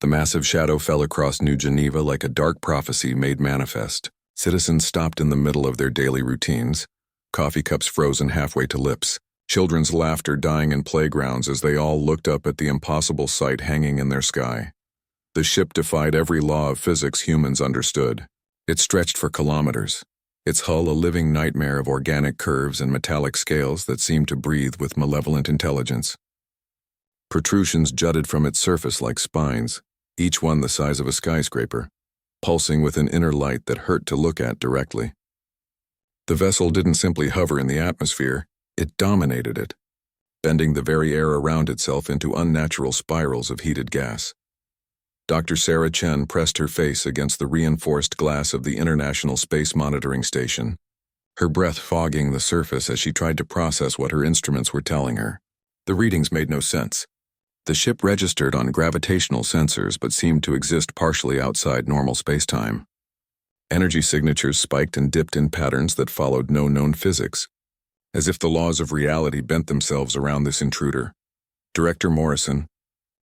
The massive shadow fell across New Geneva like a dark prophecy made manifest. Citizens stopped in the middle of their daily routines, coffee cups frozen halfway to lips, children's laughter dying in playgrounds as they all looked up at the impossible sight hanging in their sky. The ship defied every law of physics humans understood. It stretched for kilometers, its hull a living nightmare of organic curves and metallic scales that seemed to breathe with malevolent intelligence. Protrusions jutted from its surface like spines, each one the size of a skyscraper, pulsing with an inner light that hurt to look at directly. The vessel didn't simply hover in the atmosphere, it dominated it, bending the very air around itself into unnatural spirals of heated gas. Dr. Sarah Chen pressed her face against the reinforced glass of the International Space Monitoring Station, her breath fogging the surface as she tried to process what her instruments were telling her. The readings made no sense. The ship registered on gravitational sensors but seemed to exist partially outside normal spacetime. Energy signatures spiked and dipped in patterns that followed no known physics, as if the laws of reality bent themselves around this intruder. Director Morrison,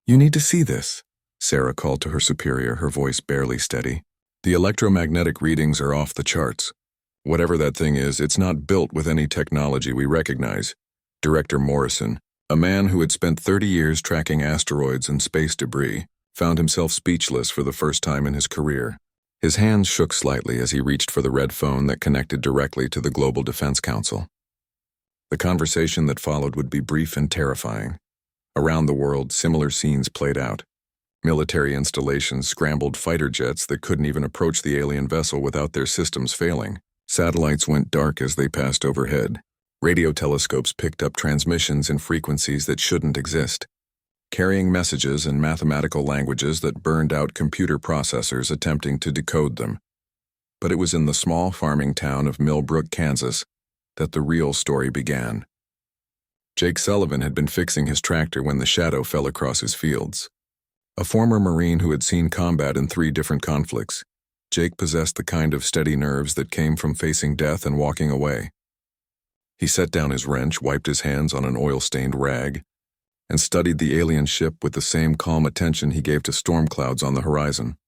"You need to see this," Sarah called to her superior, her voice barely steady. "The electromagnetic readings are off the charts. Whatever that thing is, it's not built with any technology we recognize." Director Morrison, a man who had spent 30 years tracking asteroids and space debris, found himself speechless for the first time in his career. His hands shook slightly as he reached for the red phone that connected directly to the Global Defense Council. The conversation that followed would be brief and terrifying. Around the world, similar scenes played out. Military installations scrambled fighter jets that couldn't even approach the alien vessel without their systems failing. Satellites went dark as they passed overhead. Radio telescopes picked up transmissions in frequencies that shouldn't exist, carrying messages in mathematical languages that burned out computer processors attempting to decode them. But it was in the small farming town of Millbrook, Kansas, that the real story began. Jake Sullivan had been fixing his tractor when the shadow fell across his fields. A former Marine who had seen combat in 3 different conflicts, Jake possessed the kind of steady nerves that came from facing death and walking away. He set down his wrench, wiped his hands on an oil-stained rag, and studied the alien ship with the same calm attention he gave to storm clouds on the horizon.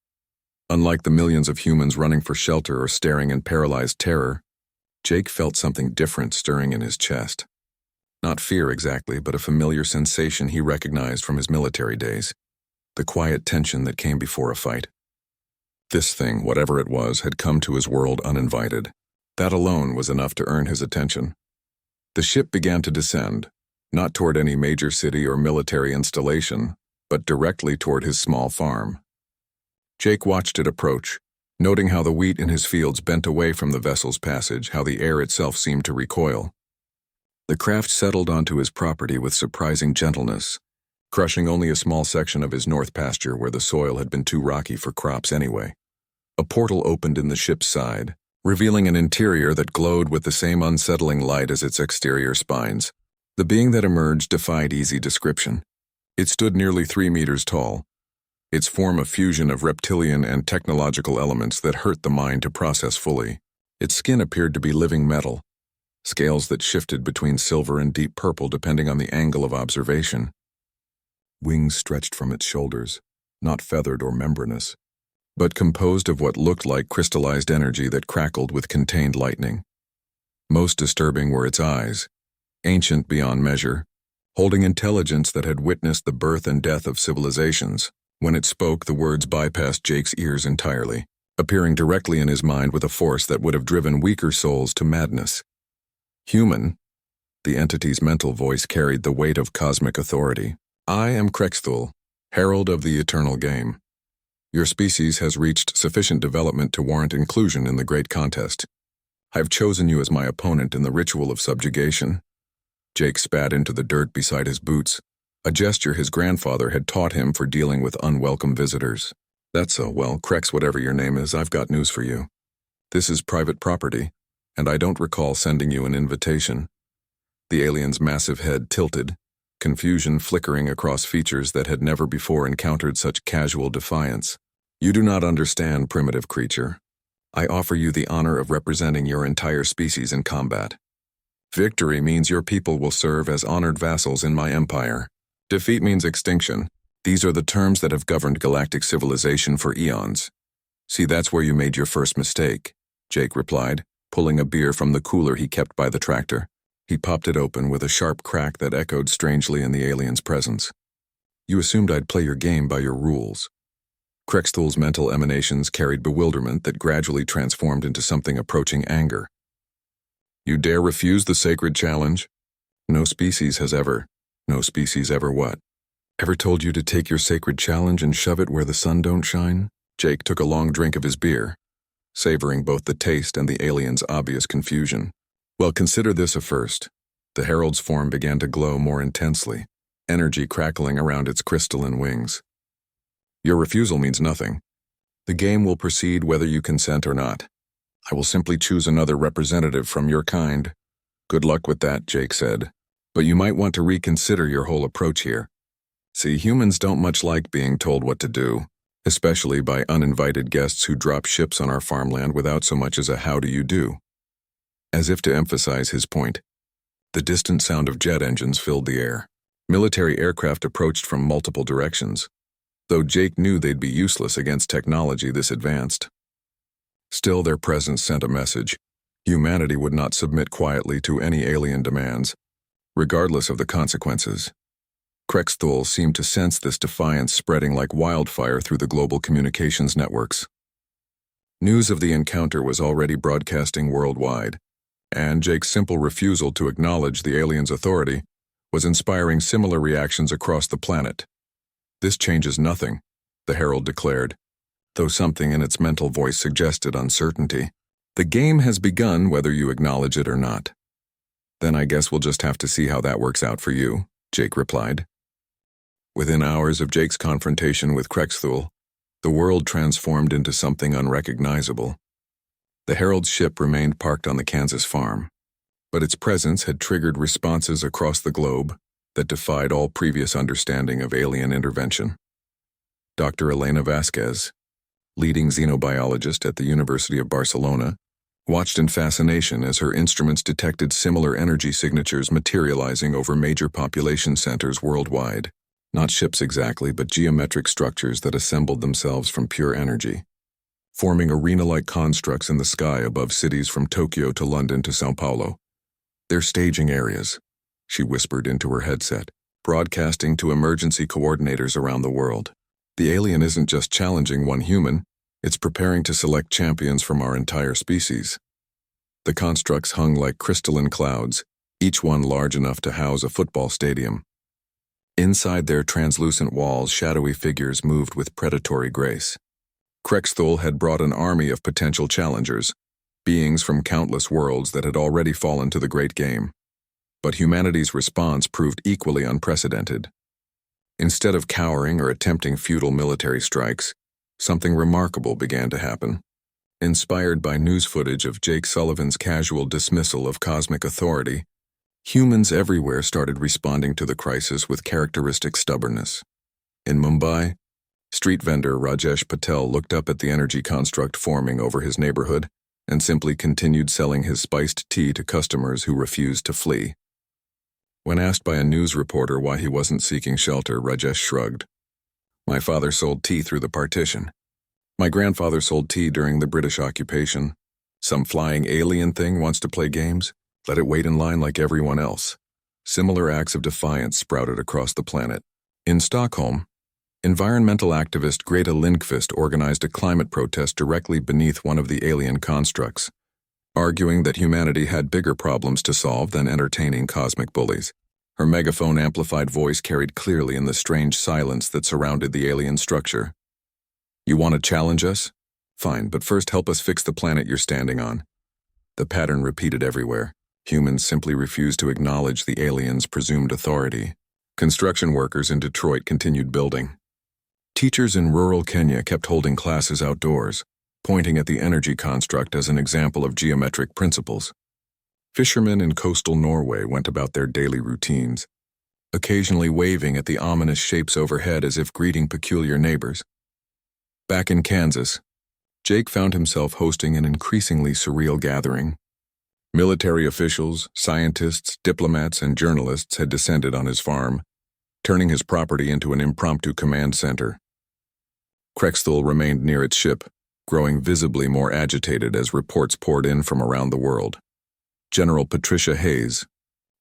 Unlike the millions of humans running for shelter or staring in paralyzed terror, Jake felt something different stirring in his chest. Not fear exactly, but a familiar sensation he recognized from his military days. The quiet tension that came before a fight. This thing, whatever it was, had come to his world uninvited. That alone was enough to earn his attention. The ship began to descend, not toward any major city or military installation, but directly toward his small farm. Jake watched it approach, noting how the wheat in his fields bent away from the vessel's passage, how the air itself seemed to recoil. The craft settled onto his property with surprising gentleness, crushing only a small section of his north pasture where the soil had been too rocky for crops anyway. A portal opened in the ship's side, revealing an interior that glowed with the same unsettling light as its exterior spines. The being that emerged defied easy description. It stood nearly 3 meters tall, its form a fusion of reptilian and technological elements that hurt the mind to process fully. Its skin appeared to be living metal, scales that shifted between silver and deep purple depending on the angle of observation. Wings stretched from its shoulders, not feathered or membranous, but composed of what looked like crystallized energy that crackled with contained lightning. Most disturbing were its eyes, ancient beyond measure, holding intelligence that had witnessed the birth and death of civilizations. When it spoke, the words bypassed Jake's ears entirely, appearing directly in his mind with a force that would have driven weaker souls to madness. Human, the entity's mental voice carried the weight of cosmic authority. "I am Krexthul, Herald of the Eternal Game. Your species has reached sufficient development to warrant inclusion in the great contest. I have chosen you as my opponent in the ritual of subjugation." Jake spat into the dirt beside his boots, a gesture his grandfather had taught him for dealing with unwelcome visitors. "That's so, well, Krex, whatever your name is, I've got news for you. This is private property, and I don't recall sending you an invitation." The alien's massive head tilted, confusion flickering across features that had never before encountered such casual defiance. "You do not understand, primitive creature. I offer you the honor of representing your entire species in combat. Victory means your people will serve as honored vassals in my empire. Defeat means extinction, These are the terms that have governed galactic civilization for eons. See, that's where you made your first mistake, Jake replied, pulling a beer from the cooler he kept by the tractor. He popped it open with a sharp crack that echoed strangely in the alien's presence. You assumed I'd play your game by your rules. Krextul's mental emanations carried bewilderment that gradually transformed into something approaching anger. You dare refuse the sacred challenge? No species ever what? Ever told you to take your sacred challenge and shove it where the sun don't shine? Jake took a long drink of his beer, savoring both the taste and the alien's obvious confusion. Well, consider this a first. The herald's form began to glow more intensely, energy crackling around its crystalline wings. Your refusal means nothing. The game will proceed whether you consent or not. I will simply choose another representative from your kind. Good luck with that, Jake said. But you might want to reconsider your whole approach here. See, humans don't much like being told what to do, especially by uninvited guests who drop ships on our farmland without so much as a how do you do. As if to emphasize his point, the distant sound of jet engines filled the air. Military aircraft approached from multiple directions, though Jake knew they'd be useless against technology this advanced. Still, their presence sent a message. Humanity would not submit quietly to any alien demands, regardless of the consequences. Krextul seemed to sense this defiance spreading like wildfire through the global communications networks. News of the encounter was already broadcasting worldwide, and Jake's simple refusal to acknowledge the alien's authority was inspiring similar reactions across the planet. This changes nothing, the herald declared, though something in its mental voice suggested uncertainty. The game has begun whether you acknowledge it or not. Then I guess we'll just have to see how that works out for you, Jake replied. Within hours of Jake's confrontation with Krextul, the world transformed into something unrecognizable. The herald's ship remained parked on the Kansas farm, but its presence had triggered responses across the globe that defied all previous understanding of alien intervention. Dr. Elena Vasquez, leading xenobiologist at the University of Barcelona, watched in fascination as her instruments detected similar energy signatures materializing over major population centers worldwide. Not ships exactly, but geometric structures that assembled themselves from pure energy, forming arena-like constructs in the sky above cities from Tokyo to London to São Paulo. They're staging areas, she whispered into her headset, broadcasting to emergency coordinators around the world. The alien isn't just challenging one human, it's preparing to select champions from our entire species. The constructs hung like crystalline clouds, each one large enough to house a football stadium. Inside their translucent walls, shadowy figures moved with predatory grace. Krextul had brought an army of potential challengers, beings from countless worlds that had already fallen to the great game. But humanity's response proved equally unprecedented. Instead of cowering or attempting futile military strikes, something remarkable began to happen. Inspired by news footage of Jake Sullivan's casual dismissal of cosmic authority, humans everywhere started responding to the crisis with characteristic stubbornness. In Mumbai, street vendor Rajesh Patel looked up at the energy construct forming over his neighborhood and simply continued selling his spiced tea to customers who refused to flee. When asked by a news reporter why he wasn't seeking shelter, Rajesh shrugged. My father sold tea through the partition. My grandfather sold tea during the British occupation. Some flying alien thing wants to play games? Let it wait in line like everyone else. Similar acts of defiance sprouted across the planet. In Stockholm, environmental activist Greta Lindqvist organized a climate protest directly beneath one of the alien constructs, arguing that humanity had bigger problems to solve than entertaining cosmic bullies. Her megaphone-amplified voice carried clearly in the strange silence that surrounded the alien structure. You want to challenge us? Fine, but first help us fix the planet you're standing on. The pattern repeated everywhere. Humans simply refused to acknowledge the aliens' presumed authority. Construction workers in Detroit continued building. Teachers in rural Kenya kept holding classes outdoors, pointing at the energy construct as an example of geometric principles. Fishermen in coastal Norway went about their daily routines, occasionally waving at the ominous shapes overhead as if greeting peculiar neighbors. Back in Kansas, Jake found himself hosting an increasingly surreal gathering. Military officials, scientists, diplomats, and journalists had descended on his farm, turning his property into an impromptu command center. Krexthul remained near its ship, growing visibly more agitated as reports poured in from around the world. General Patricia Hayes,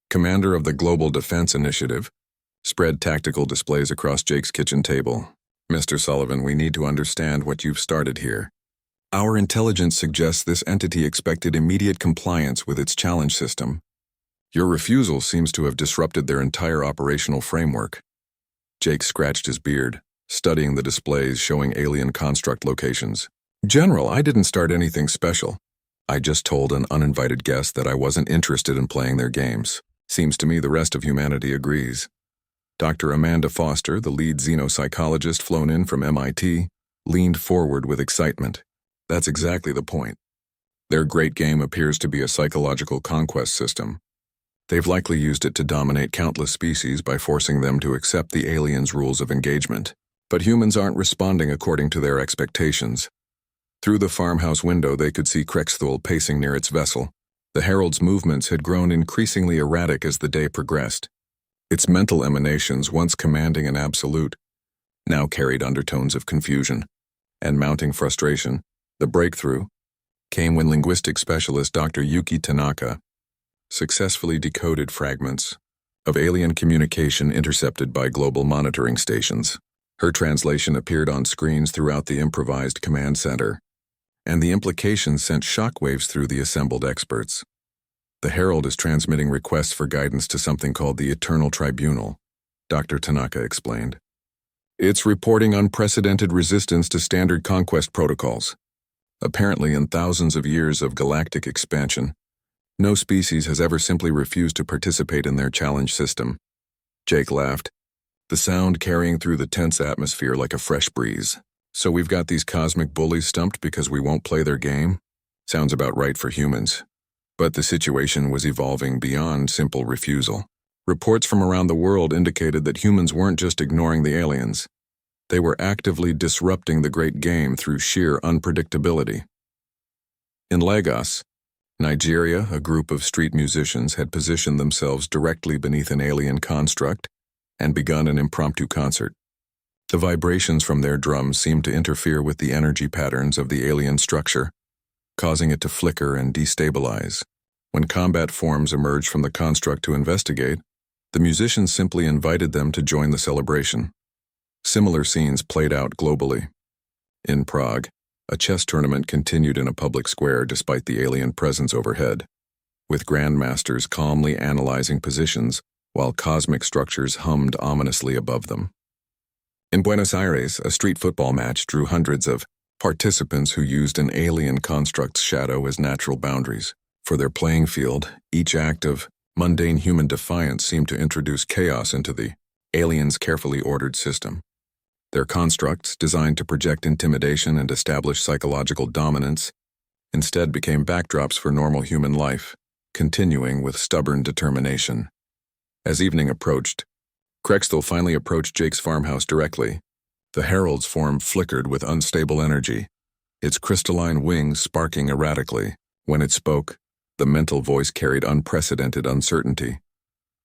commander of the Global Defense Initiative, spread tactical displays across Jake's kitchen table. "Mr. Sullivan, we need to understand what you've started here. Our intelligence suggests this entity expected immediate compliance with its challenge system. Your refusal seems to have disrupted their entire operational framework." Jake scratched his beard, studying the displays showing alien construct locations. "General, I didn't start anything special. I just told an uninvited guest that I wasn't interested in playing their games. Seems to me the rest of humanity agrees." Dr. Amanda Foster, the lead xenopsychologist flown in from MIT, leaned forward with excitement. "That's exactly the point. Their great game appears to be a psychological conquest system. They've likely used it to dominate countless species by forcing them to accept the aliens' rules of engagement. But humans aren't responding according to their expectations." Through the farmhouse window, they could see Krexthul pacing near its vessel. The Herald's movements had grown increasingly erratic as the day progressed. Its mental emanations, once commanding and absolute, now carried undertones of confusion and mounting frustration. The breakthrough came when linguistic specialist Dr. Yuki Tanaka successfully decoded fragments of alien communication intercepted by global monitoring stations. Her translation appeared on screens throughout the improvised command center, and the implications sent shockwaves through the assembled experts. "The Herald is transmitting requests for guidance to something called the Eternal Tribunal," Dr. Tanaka explained. "It's reporting unprecedented resistance to standard conquest protocols. Apparently, in thousands of years of galactic expansion, no species has ever simply refused to participate in their challenge system." Jake laughed, the sound carrying through the tense atmosphere like a fresh breeze. "So we've got these cosmic bullies stumped because we won't play their game? Sounds about right for humans." But the situation was evolving beyond simple refusal. Reports from around the world indicated that humans weren't just ignoring the aliens. They were actively disrupting the great game through sheer unpredictability. In Lagos, Nigeria, a group of street musicians had positioned themselves directly beneath an alien construct and begun an impromptu concert. The vibrations from their drums seemed to interfere with the energy patterns of the alien structure, causing it to flicker and destabilize. When combat forms emerged from the construct to investigate, the musicians simply invited them to join the celebration. Similar scenes played out globally. In Prague, a chess tournament continued in a public square despite the alien presence overhead, with grandmasters calmly analyzing positions while cosmic structures hummed ominously above them. In Buenos Aires, a street football match drew hundreds of participants who used an alien construct's shadow as natural boundaries. For their playing field, each act of mundane human defiance seemed to introduce chaos into the aliens' carefully ordered system. Their constructs, designed to project intimidation and establish psychological dominance, instead became backdrops for normal human life, continuing with stubborn determination. As evening approached, Krexthul finally approached Jake's farmhouse directly. The Herald's form flickered with unstable energy, its crystalline wings sparking erratically. When it spoke, the mental voice carried unprecedented uncertainty.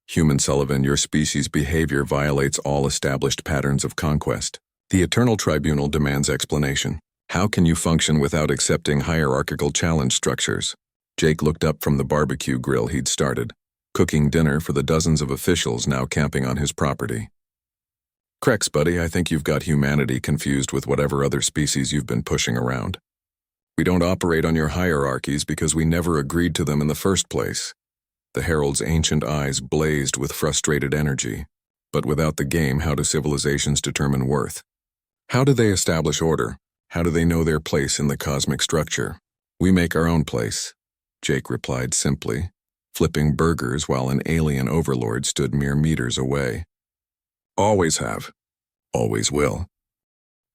"Human Sullivan, your species' behavior violates all established patterns of conquest. The Eternal Tribunal demands explanation. How can you function without accepting hierarchical challenge structures?" Jake looked up from the barbecue grill he'd started, cooking dinner for the dozens of officials now camping on his property. "Krex, buddy, I think you've got humanity confused with whatever other species you've been pushing around. We don't operate on your hierarchies because we never agreed to them in the first place." The Herald's ancient eyes blazed with frustrated energy. "But without the game, how do civilizations determine worth? How do they establish order? How do they know their place in the cosmic structure?" "We make our own place," Jake replied simply, flipping burgers while an alien overlord stood mere meters away. "Always have. Always will."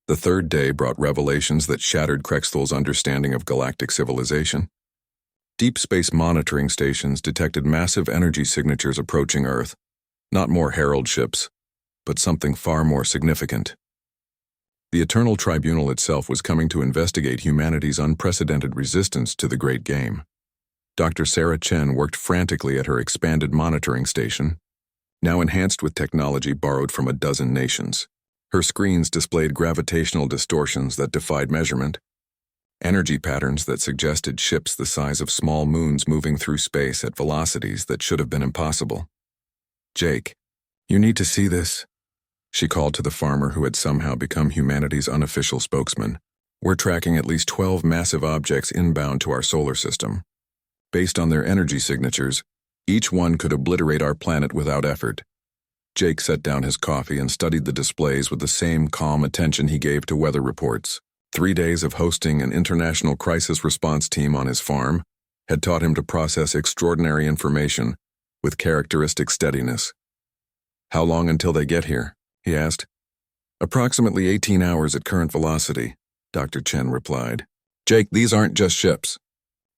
The third day brought revelations that shattered Krexthul's understanding of galactic civilization. Deep space monitoring stations detected massive energy signatures approaching Earth. Not more Herald ships, but something far more significant. The Eternal Tribunal itself was coming to investigate humanity's unprecedented resistance to the Great Game. Dr. Sarah Chen worked frantically at her expanded monitoring station, now enhanced with technology borrowed from a dozen nations. Her screens displayed gravitational distortions that defied measurement, energy patterns that suggested ships the size of small moons moving through space at velocities that should have been impossible. "Jake, you need to see this," she called to the farmer who had somehow become humanity's unofficial spokesman. "We're tracking at least 12 massive objects inbound to our solar system. Based on their energy signatures, each one could obliterate our planet without effort." Jake set down his coffee and studied the displays with the same calm attention he gave to weather reports. 3 days of hosting an international crisis response team on his farm had taught him to process extraordinary information with characteristic steadiness. "How long until they get here?" he asked. "Approximately 18 hours at current velocity," Dr. Chen replied. "Jake, these aren't just ships.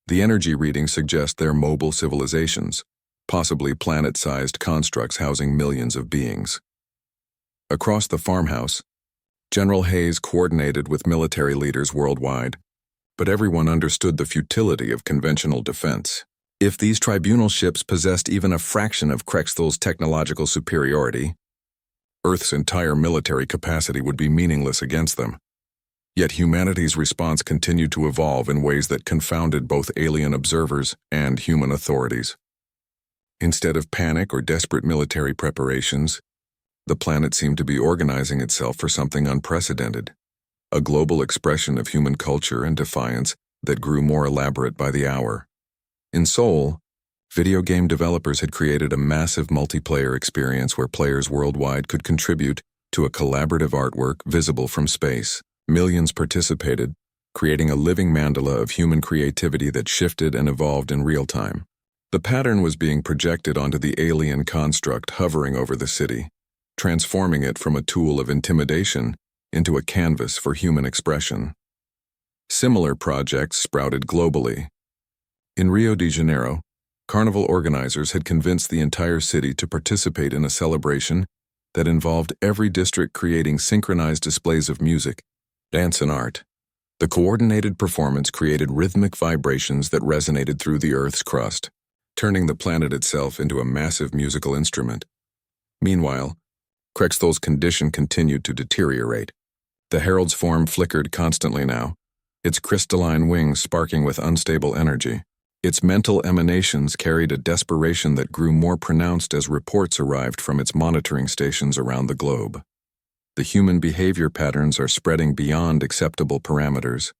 The energy readings suggest they're mobile civilizations, possibly planet-sized constructs housing millions of beings." Across the farmhouse, General Hayes coordinated with military leaders worldwide, but everyone understood the futility of conventional defense. If these tribunal ships possessed even a fraction of Krexthal's technological superiority, Earth's entire military capacity would be meaningless against them. Yet humanity's response continued to evolve in ways that confounded both alien observers and human authorities. Instead of panic or desperate military preparations, the planet seemed to be organizing itself for something unprecedented, a global expression of human culture and defiance that grew more elaborate by the hour. In Seoul, video game developers had created a massive multiplayer experience where players worldwide could contribute to a collaborative artwork visible from space. Millions participated, creating a living mandala of human creativity that shifted and evolved in real time. The pattern was being projected onto the alien construct hovering over the city, transforming it from a tool of intimidation into a canvas for human expression. Similar projects sprouted globally. In Rio de Janeiro, carnival organizers had convinced the entire city to participate in a celebration that involved every district creating synchronized displays of music, dance, and art. The coordinated performance created rhythmic vibrations that resonated through the Earth's crust, turning the planet itself into a massive musical instrument. Meanwhile, Krexthal's condition continued to deteriorate. The Herald's form flickered constantly now, its crystalline wings sparking with unstable energy. Its mental emanations carried a desperation that grew more pronounced as reports arrived from its monitoring stations around the globe. The human behavior patterns are spreading beyond acceptable parameters,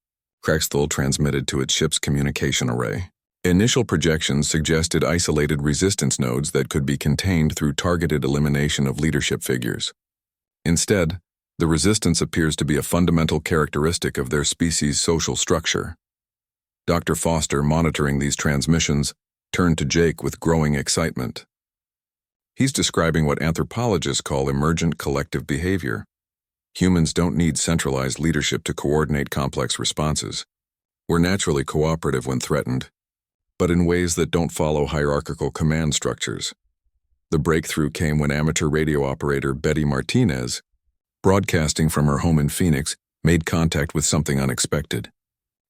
Krexthal transmitted to its ship's communication array. Initial projections suggested isolated resistance nodes that could be contained through targeted elimination of leadership figures. Instead, the resistance appears to be a fundamental characteristic of their species' social structure. Dr. Foster, monitoring these transmissions, turned to Jake with growing excitement. He's describing what anthropologists call emergent collective behavior. Humans don't need centralized leadership to coordinate complex responses. We're naturally cooperative when threatened, but in ways that don't follow hierarchical command structures. The breakthrough came when amateur radio operator Betty Martinez, broadcasting from her home in Phoenix, made contact with something unexpected.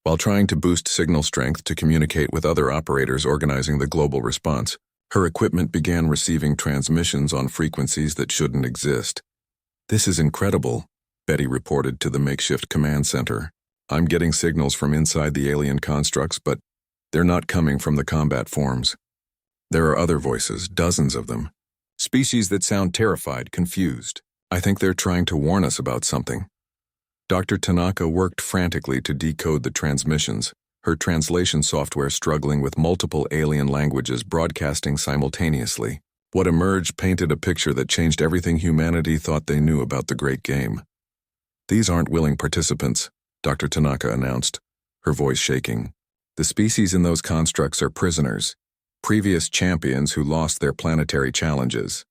While trying to boost signal strength to communicate with other operators organizing the global response, her equipment began receiving transmissions on frequencies that shouldn't exist. "This is incredible," Betty reported to the makeshift command center. "I'm getting signals from inside the alien constructs, but they're not coming from the combat forms. There are other voices, dozens of them. Species that sound terrified, confused. I think they're trying to warn us about something." Dr. Tanaka worked frantically to decode the transmissions, her translation software struggling with multiple alien languages broadcasting simultaneously. What emerged painted a picture that changed everything humanity thought they knew about the great game. "These aren't willing participants," Dr. Tanaka announced, her voice shaking. "The species in those constructs are prisoners, previous champions who lost their planetary challenges.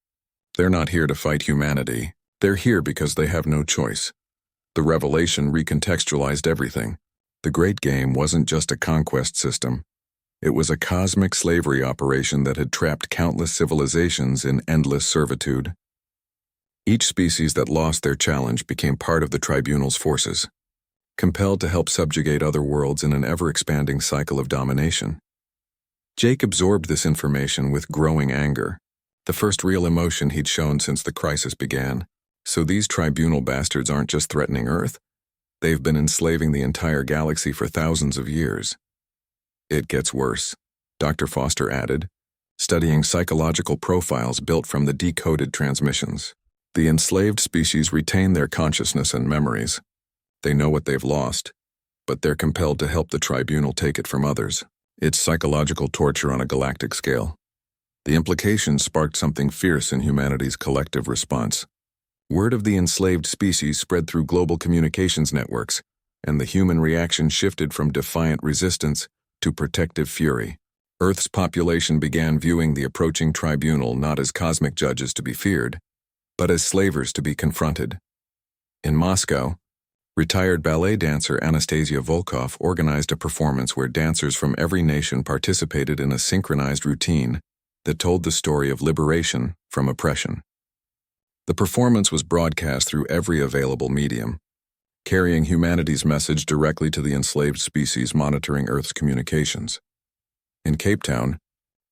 They're not here to fight humanity. They're here because they have no choice." The revelation recontextualized everything. The Great Game wasn't just a conquest system. It was a cosmic slavery operation that had trapped countless civilizations in endless servitude. Each species that lost their challenge became part of the tribunal's forces, compelled to help subjugate other worlds in an ever-expanding cycle of domination. Jake absorbed this information with growing anger. The first real emotion he'd shown since the crisis began. So these tribunal bastards aren't just threatening Earth. They've been enslaving the entire galaxy for thousands of years. It gets worse, Dr. Foster added, studying psychological profiles built from the decoded transmissions. The enslaved species retain their consciousness and memories. They know what they've lost, but they're compelled to help the tribunal take it from others. It's psychological torture on a galactic scale. The implications sparked something fierce in humanity's collective response. Word of the enslaved species spread through global communications networks, and the human reaction shifted from defiant resistance to protective fury. Earth's population began viewing the approaching tribunal not as cosmic judges to be feared, but as slavers to be confronted. In Moscow, retired ballet dancer Anastasia Volkov organized a performance where dancers from every nation participated in a synchronized routine that told the story of liberation from oppression. The performance was broadcast through every available medium, carrying humanity's message directly to the enslaved species monitoring Earth's communications. In Cape Town,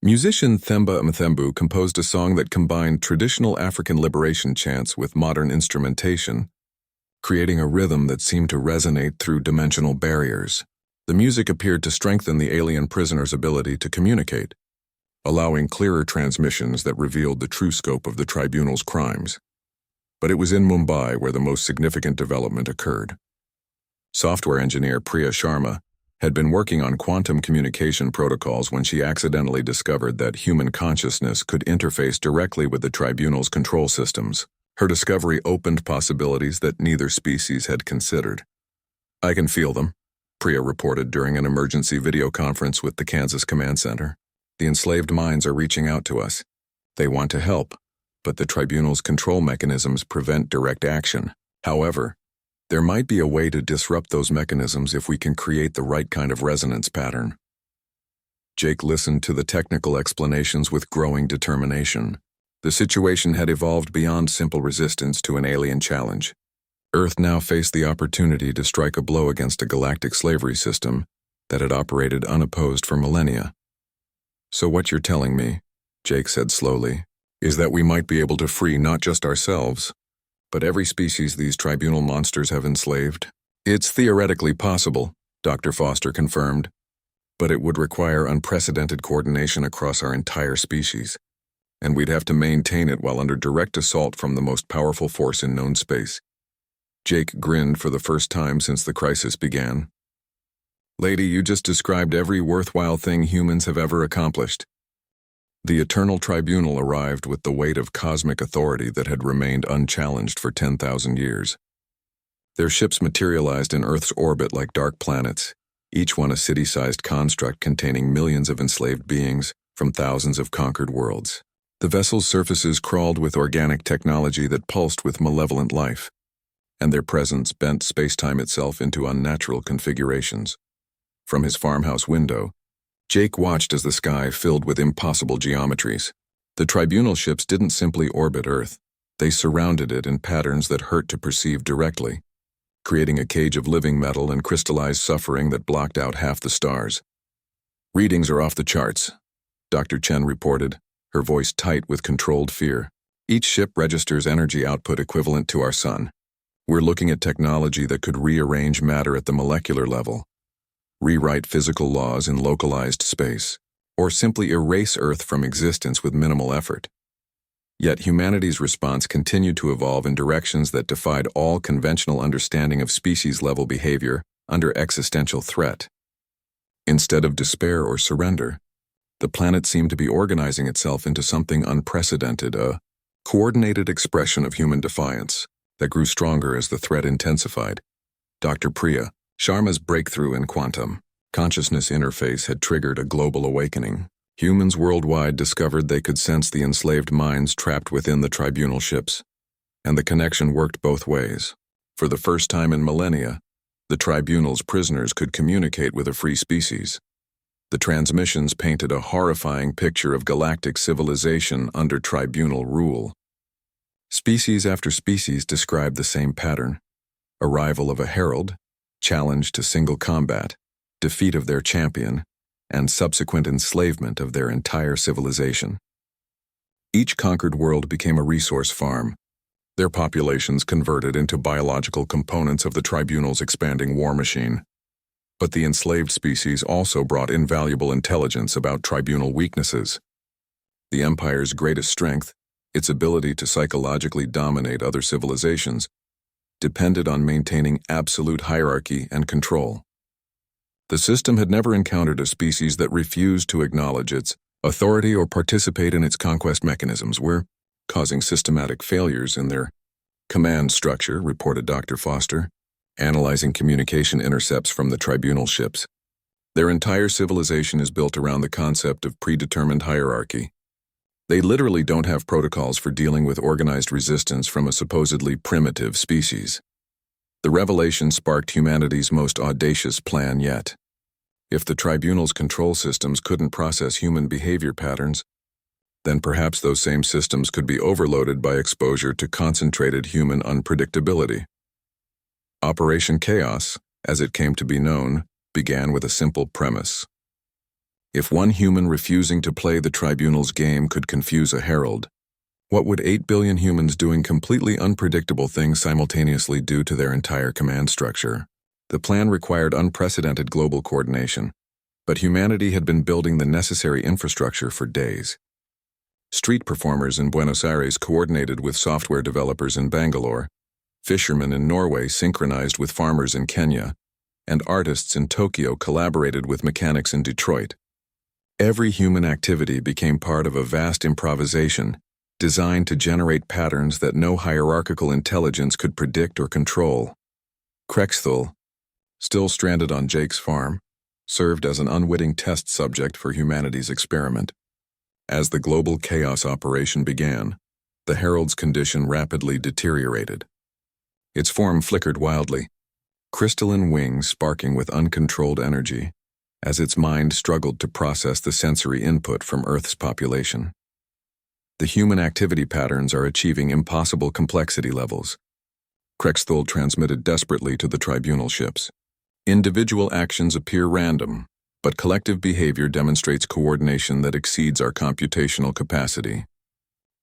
musician Themba Mthembu composed a song that combined traditional African liberation chants with modern instrumentation, creating a rhythm that seemed to resonate through dimensional barriers. The music appeared to strengthen the alien prisoner's ability to communicate, allowing clearer transmissions that revealed the true scope of the tribunal's crimes. But it was in Mumbai where the most significant development occurred. Software engineer Priya Sharma had been working on quantum communication protocols when she accidentally discovered that human consciousness could interface directly with the tribunal's control systems. Her discovery opened possibilities that neither species had considered. "I can feel them," Priya reported during an emergency video conference with the Kansas Command Center. "The enslaved minds are reaching out to us. They want to help, but the tribunal's control mechanisms prevent direct action. However, there might be a way to disrupt those mechanisms if we can create the right kind of resonance pattern." Jake listened to the technical explanations with growing determination. The situation had evolved beyond simple resistance to an alien challenge. Earth now faced the opportunity to strike a blow against a galactic slavery system that had operated unopposed for millennia. "So what you're telling me," Jake said slowly, "is that we might be able to free not just ourselves, but every species these tribunal monsters have enslaved?" "It's theoretically possible," Dr. Foster confirmed, "but it would require unprecedented coordination across our entire species, and we'd have to maintain it while under direct assault from the most powerful force in known space." Jake grinned for the first time since the crisis began. "Lady, you just described every worthwhile thing humans have ever accomplished." The Eternal Tribunal arrived with the weight of cosmic authority that had remained unchallenged for 10,000 years. Their ships materialized in Earth's orbit like dark planets, each one a city-sized construct containing millions of enslaved beings from thousands of conquered worlds. The vessel's surfaces crawled with organic technology that pulsed with malevolent life, and their presence bent space-time itself into unnatural configurations. From his farmhouse window, Jake watched as the sky filled with impossible geometries. The tribunal ships didn't simply orbit Earth. They surrounded it in patterns that hurt to perceive directly, creating a cage of living metal and crystallized suffering that blocked out half the stars. "Readings are off the charts," Dr. Chen reported, her voice tight with controlled fear. "Each ship registers energy output equivalent to our sun. We're looking at technology that could rearrange matter at the molecular level, rewrite physical laws in localized space, or simply erase Earth from existence with minimal effort." Yet humanity's response continued to evolve in directions that defied all conventional understanding of species-level behavior under existential threat. Instead of despair or surrender, the planet seemed to be organizing itself into something unprecedented, a coordinated expression of human defiance that grew stronger as the threat intensified. Dr. Priya Sharma's breakthrough in quantum consciousness interface had triggered a global awakening. Humans worldwide discovered they could sense the enslaved minds trapped within the tribunal ships, and the connection worked both ways. For the first time in millennia, the tribunal's prisoners could communicate with a free species. The transmissions painted a horrifying picture of galactic civilization under tribunal rule. Species after species described the same pattern: arrival of a herald, challenge to single combat, defeat of their champion, and subsequent enslavement of their entire civilization. Each conquered world became a resource farm, their populations converted into biological components of the tribunal's expanding war machine. But the enslaved species also brought invaluable intelligence about tribunal weaknesses. The Empire's greatest strength, its ability to psychologically dominate other civilizations, depended on maintaining absolute hierarchy and control. The system had never encountered a species that refused to acknowledge its authority or participate in its conquest mechanisms, were causing systematic failures in their command structure, reported Dr. Foster, analyzing communication intercepts from the tribunal ships. Their entire civilization is built around the concept of predetermined hierarchy. They literally don't have protocols for dealing with organized resistance from a supposedly primitive species. The revelation sparked humanity's most audacious plan yet. If the tribunal's control systems couldn't process human behavior patterns, then perhaps those same systems could be overloaded by exposure to concentrated human unpredictability. Operation Chaos, as it came to be known, began with a simple premise. If one human refusing to play the tribunal's game could confuse a herald, what would 8 billion humans doing completely unpredictable things simultaneously do to their entire command structure? The plan required unprecedented global coordination, but humanity had been building the necessary infrastructure for days. Street performers in Buenos Aires coordinated with software developers in Bangalore, fishermen in Norway synchronized with farmers in Kenya, and artists in Tokyo collaborated with mechanics in Detroit. Every human activity became part of a vast improvisation designed to generate patterns that no hierarchical intelligence could predict or control. Krexthul, still stranded on Jake's farm, served as an unwitting test subject for humanity's experiment. As the global chaos operation began, the herald's condition rapidly deteriorated. Its form flickered wildly, crystalline wings sparking with uncontrolled energy, as its mind struggled to process the sensory input from Earth's population. The human activity patterns are achieving impossible complexity levels. Krexthul transmitted desperately to the tribunal ships. Individual actions appear random, but collective behavior demonstrates coordination that exceeds our computational capacity.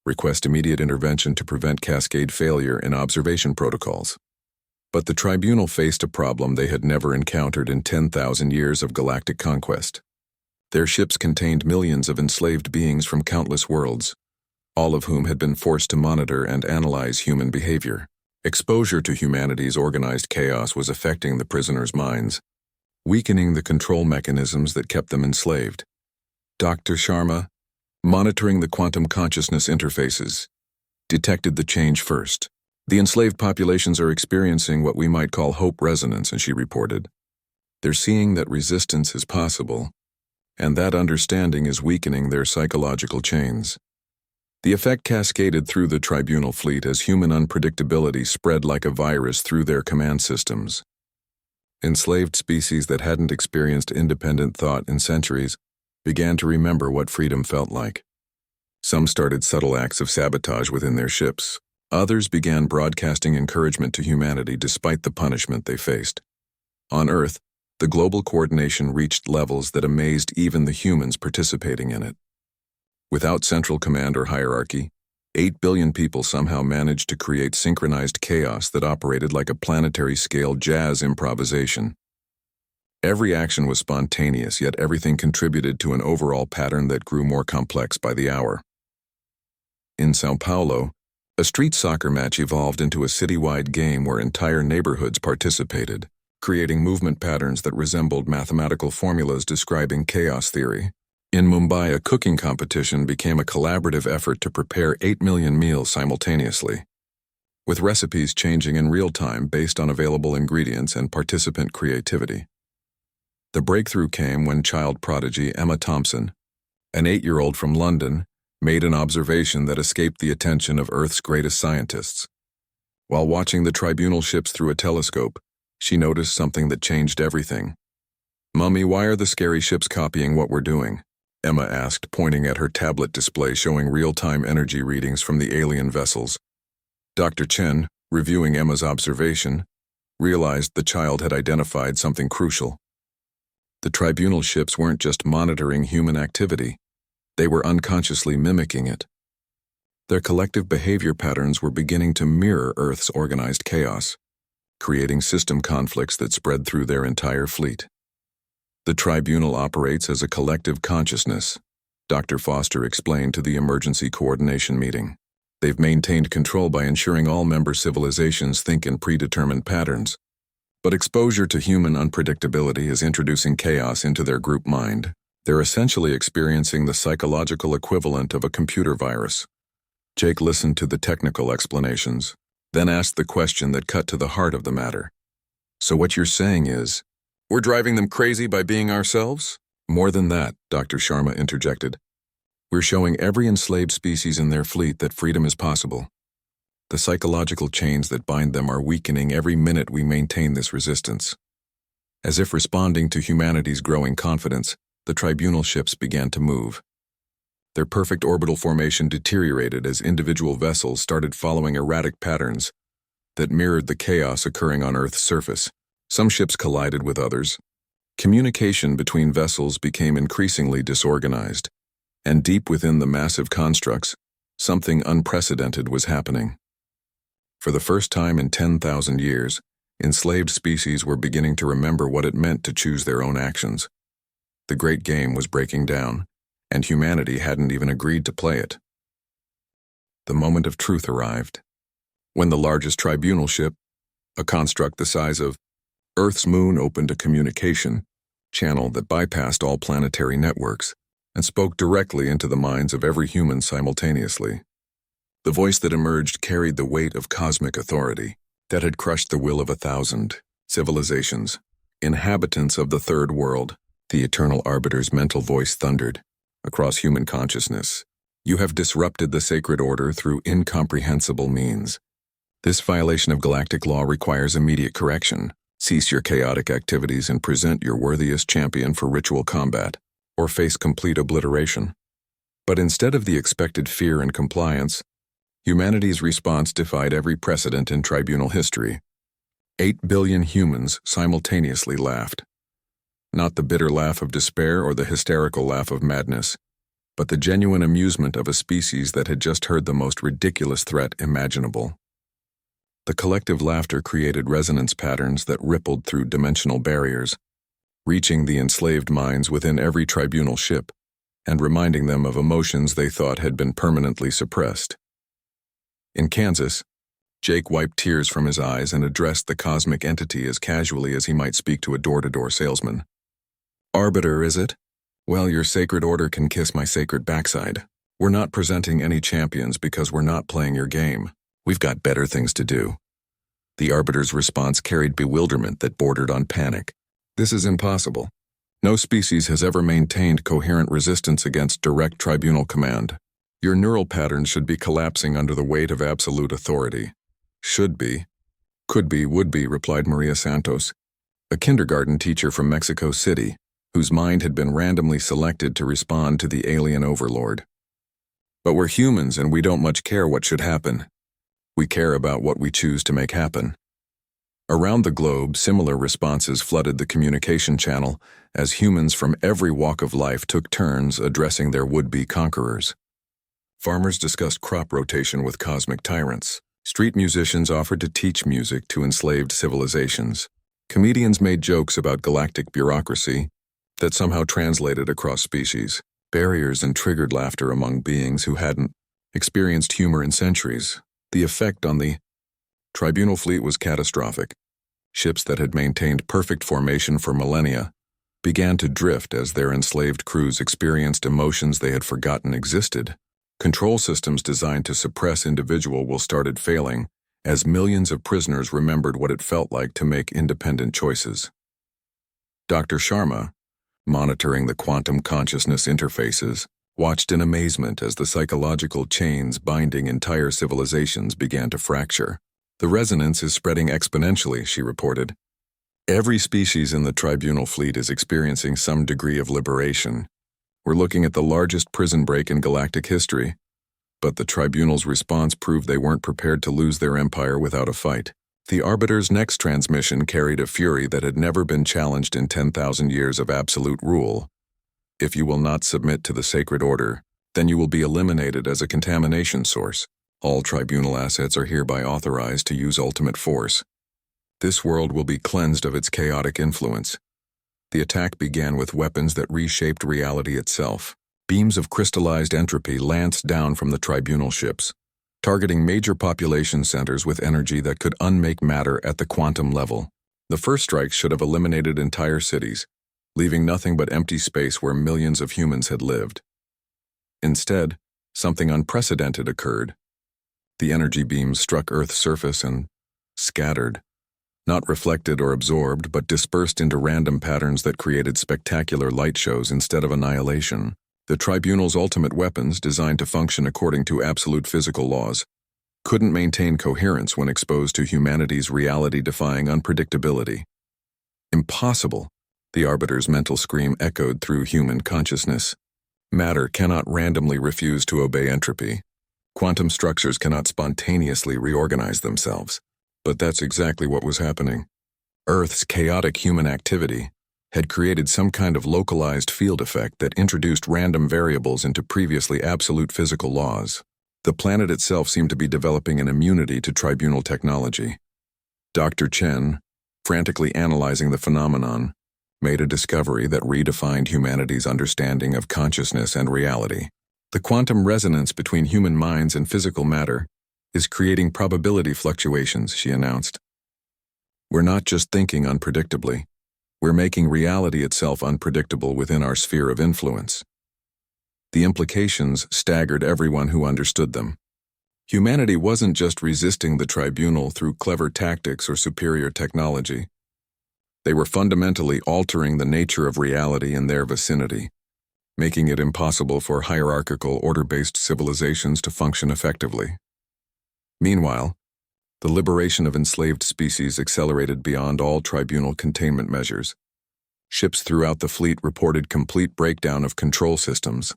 Request immediate intervention to prevent cascade failure in observation protocols. But the tribunal faced a problem they had never encountered in 10,000 years of galactic conquest. Their ships contained millions of enslaved beings from countless worlds, all of whom had been forced to monitor and analyze human behavior. Exposure to humanity's organized chaos was affecting the prisoners' minds, weakening the control mechanisms that kept them enslaved. Dr. Sharma, monitoring the quantum consciousness interfaces, detected the change first. The enslaved populations are experiencing what we might call hope resonance, and she reported. They're seeing that resistance is possible, and that understanding is weakening their psychological chains. The effect cascaded through the tribunal fleet as human unpredictability spread like a virus through their command systems. Enslaved species that hadn't experienced independent thought in centuries began to remember what freedom felt like. Some started subtle acts of sabotage within their ships. Others began broadcasting encouragement to humanity despite the punishment they faced. On Earth, the global coordination reached levels that amazed even the humans participating in it. Without central command or hierarchy, 8 billion people somehow managed to create synchronized chaos that operated like a planetary-scale jazz improvisation. Every action was spontaneous, yet everything contributed to an overall pattern that grew more complex by the hour. In São Paulo, a street soccer match evolved into a citywide game where entire neighborhoods participated, creating movement patterns that resembled mathematical formulas describing chaos theory. In Mumbai, a cooking competition became a collaborative effort to prepare 8 million meals simultaneously, with recipes changing in real time based on available ingredients and participant creativity. The breakthrough came when child prodigy Emma Thompson, an 8-year-old from London, made an observation that escaped the attention of Earth's greatest scientists. While watching the tribunal ships through a telescope, she noticed something that changed everything. "Mummy, why are the scary ships copying what we're doing?" Emma asked, pointing at her tablet display showing real-time energy readings from the alien vessels. Dr. Chen, reviewing Emma's observation, realized the child had identified something crucial. The tribunal ships weren't just monitoring human activity. They were unconsciously mimicking it. Their collective behavior patterns were beginning to mirror Earth's organized chaos, creating system conflicts that spread through their entire fleet. The tribunal operates as a collective consciousness, Dr. Foster explained to the emergency coordination meeting. They've maintained control by ensuring all member civilizations think in predetermined patterns. But exposure to human unpredictability is introducing chaos into their group mind. They're essentially experiencing the psychological equivalent of a computer virus. Jake listened to the technical explanations, then asked the question that cut to the heart of the matter. So what you're saying is, we're driving them crazy by being ourselves? More than that, Dr. Sharma interjected. We're showing every enslaved species in their fleet that freedom is possible. The psychological chains that bind them are weakening every minute we maintain this resistance. As if responding to humanity's growing confidence, the tribunal ships began to move. Their perfect orbital formation deteriorated as individual vessels started following erratic patterns that mirrored the chaos occurring on Earth's surface. Some ships collided with others. Communication between vessels became increasingly disorganized, and deep within the massive constructs, something unprecedented was happening. For the first time in 10,000 years, enslaved species were beginning to remember what it meant to choose their own actions. The great game was breaking down, and humanity hadn't even agreed to play it. The moment of truth arrived. When the largest tribunal ship, a construct the size of Earth's moon, opened a communication channel that bypassed all planetary networks and spoke directly into the minds of every human simultaneously. The voice that emerged carried the weight of cosmic authority that had crushed the will of 1,000 civilizations. Inhabitants of the third world, the eternal arbiter's mental voice thundered across human consciousness. You have disrupted the sacred order through incomprehensible means. This violation of galactic law requires immediate correction. Cease your chaotic activities and present your worthiest champion for ritual combat, or face complete obliteration. But instead of the expected fear and compliance, humanity's response defied every precedent in tribunal history. 8 billion humans simultaneously laughed. Not the bitter laugh of despair or the hysterical laugh of madness, but the genuine amusement of a species that had just heard the most ridiculous threat imaginable. The collective laughter created resonance patterns that rippled through dimensional barriers, reaching the enslaved minds within every tribunal ship and reminding them of emotions they thought had been permanently suppressed. In Kansas, Jake wiped tears from his eyes and addressed the cosmic entity as casually as he might speak to a door-to-door salesman. Arbiter, is it? Well, your sacred order can kiss my sacred backside. We're not presenting any champions because we're not playing your game. We've got better things to do. The Arbiter's response carried bewilderment that bordered on panic. This is impossible. No species has ever maintained coherent resistance against direct tribunal command. Your neural patterns should be collapsing under the weight of absolute authority. Should be. Could be, would be, replied Maria Santos, a kindergarten teacher from Mexico City, whose mind had been randomly selected to respond to the alien overlord. But we're humans and we don't much care what should happen. We care about what we choose to make happen. Around the globe, similar responses flooded the communication channel as humans from every walk of life took turns addressing their would-be conquerors. Farmers discussed crop rotation with cosmic tyrants. Street musicians offered to teach music to enslaved civilizations. Comedians made jokes about galactic bureaucracy that somehow translated across species. Barriers and triggered laughter among beings who hadn't experienced humor in centuries. The effect on the tribunal fleet was catastrophic. Ships that had maintained perfect formation for millennia began to drift as their enslaved crews experienced emotions they had forgotten existed. Control systems designed to suppress individual will started failing as millions of prisoners remembered what it felt like to make independent choices. Dr. Sharma, monitoring the quantum consciousness interfaces, watched in amazement as the psychological chains binding entire civilizations began to fracture. The resonance is spreading exponentially, she reported. Every species in the tribunal fleet is experiencing some degree of liberation. We're looking at the largest prison break in galactic history, but the tribunal's response proved they weren't prepared to lose their empire without a fight. The Arbiter's next transmission carried a fury that had never been challenged in 10,000 years of absolute rule. If you will not submit to the sacred order, then you will be eliminated as a contamination source. All tribunal assets are hereby authorized to use ultimate force. This world will be cleansed of its chaotic influence. The attack began with weapons that reshaped reality itself. Beams of crystallized entropy lanced down from the tribunal ships, targeting major population centers with energy that could unmake matter at the quantum level. The first strikes should have eliminated entire cities, leaving nothing but empty space where millions of humans had lived. Instead, something unprecedented occurred. The energy beams struck Earth's surface and scattered, not reflected or absorbed, but dispersed into random patterns that created spectacular light shows instead of annihilation. The tribunal's ultimate weapons, designed to function according to absolute physical laws, couldn't maintain coherence when exposed to humanity's reality-defying unpredictability. Impossible, the Arbiter's mental scream echoed through human consciousness. Matter cannot randomly refuse to obey entropy. Quantum structures cannot spontaneously reorganize themselves. But that's exactly what was happening. Earth's chaotic human activity had created some kind of localized field effect that introduced random variables into previously absolute physical laws. The planet itself seemed to be developing an immunity to tribunal technology. Dr. Chen, frantically analyzing the phenomenon, made a discovery that redefined humanity's understanding of consciousness and reality. The quantum resonance between human minds and physical matter is creating probability fluctuations, she announced. We're not just thinking unpredictably. We're making reality itself unpredictable within our sphere of influence. The implications staggered everyone who understood them. Humanity wasn't just resisting the tribunal through clever tactics or superior technology. They were fundamentally altering the nature of reality in their vicinity, making it impossible for hierarchical, order-based civilizations to function effectively. Meanwhile, the liberation of enslaved species accelerated beyond all tribunal containment measures. Ships throughout the fleet reported complete breakdown of control systems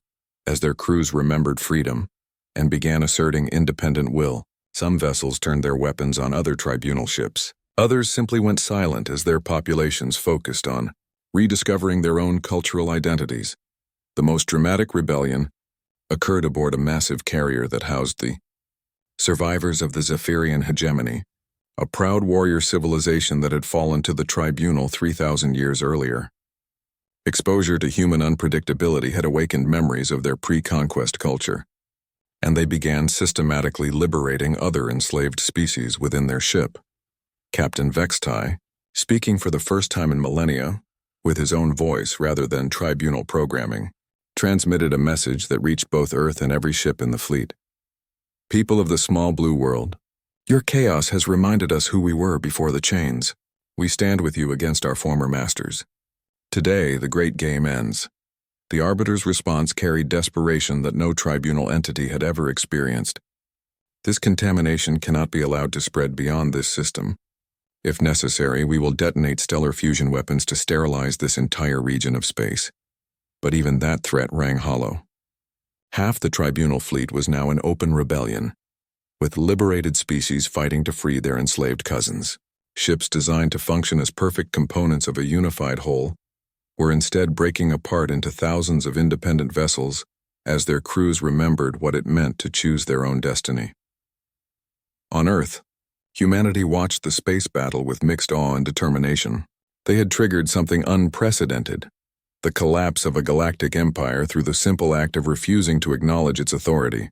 as their crews remembered freedom and began asserting independent will. Some vessels turned their weapons on other tribunal ships. Others simply went silent as their populations focused on rediscovering their own cultural identities. The most dramatic rebellion occurred aboard a massive carrier that housed the survivors of the Zephyrian hegemony, a proud warrior civilization that had fallen to the tribunal 3,000 years earlier. Exposure to human unpredictability had awakened memories of their pre-conquest culture, and they began systematically liberating other enslaved species within their ship. Captain Vextai, speaking for the first time in millennia, with his own voice rather than tribunal programming, transmitted a message that reached both Earth and every ship in the fleet. People of the small blue world, your chaos has reminded us who we were before the chains. We stand with you against our former masters. Today, the great game ends. The Arbiter's response carried desperation that no tribunal entity had ever experienced. This contamination cannot be allowed to spread beyond this system. If necessary, we will detonate stellar fusion weapons to sterilize this entire region of space. But even that threat rang hollow. Half the tribunal fleet was now in open rebellion, with liberated species fighting to free their enslaved cousins. Ships designed to function as perfect components of a unified whole were instead breaking apart into thousands of independent vessels as their crews remembered what it meant to choose their own destiny. On Earth, humanity watched the space battle with mixed awe and determination. They had triggered something unprecedented, the collapse of a galactic empire through the simple act of refusing to acknowledge its authority.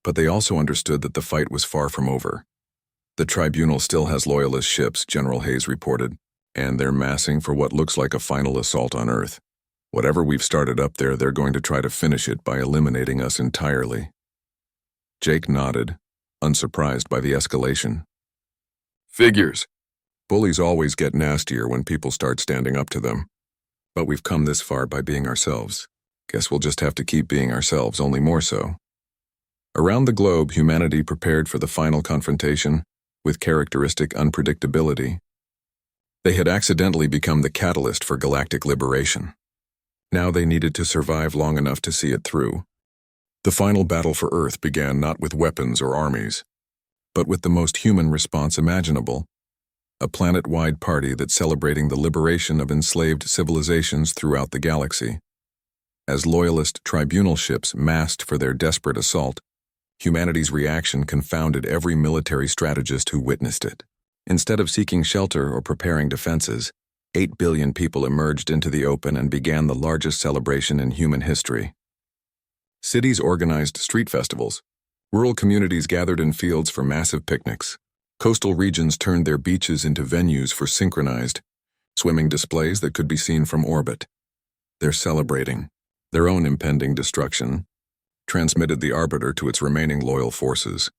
But they also understood that the fight was far from over. The tribunal still has loyalist ships, General Hayes reported, and they're massing for what looks like a final assault on Earth. Whatever we've started up there, they're going to try to finish it by eliminating us entirely. Jake nodded, unsurprised by the escalation. Figures. Bullies always get nastier when people start standing up to them. But we've come this far by being ourselves. Guess we'll just have to keep being ourselves, only more so. Around the globe, humanity prepared for the final confrontation with characteristic unpredictability. They had accidentally become the catalyst for galactic liberation. Now they needed to survive long enough to see it through. The final battle for Earth began not with weapons or armies, but with the most human response imaginable. A planet-wide party that's celebrating the liberation of enslaved civilizations throughout the galaxy. As loyalist tribunal ships massed for their desperate assault, humanity's reaction confounded every military strategist who witnessed it. Instead of seeking shelter or preparing defenses, 8 billion people emerged into the open and began the largest celebration in human history. Cities organized street festivals. Rural communities gathered in fields for massive picnics. Coastal regions turned their beaches into venues for synchronized swimming displays that could be seen from orbit. They're celebrating their own impending destruction, transmitted the Arbiter to its remaining loyal forces.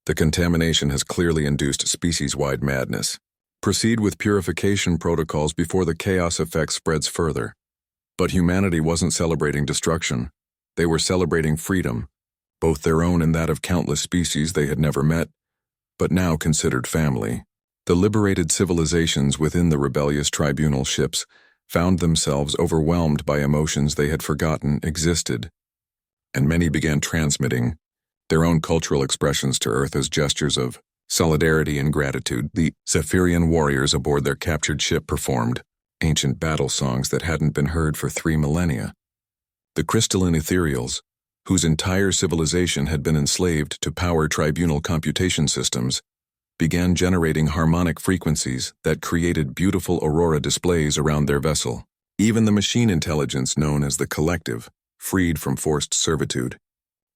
The contamination has clearly induced species-wide madness. Proceed with purification protocols before the chaos effect spreads further. But humanity wasn't celebrating destruction. They were celebrating freedom, both their own and that of countless species they had never met, but now considered family. The liberated civilizations within the rebellious tribunal ships found themselves overwhelmed by emotions they had forgotten existed, and many began transmitting their own cultural expressions to Earth as gestures of solidarity and gratitude. The Zephyrian warriors aboard their captured ship performed ancient battle songs that hadn't been heard for 3 millennia. The crystalline ethereals, whose entire civilization had been enslaved to power tribunal computation systems, began generating harmonic frequencies that created beautiful aurora displays around their vessel. Even the machine intelligence known as the Collective, freed from forced servitude,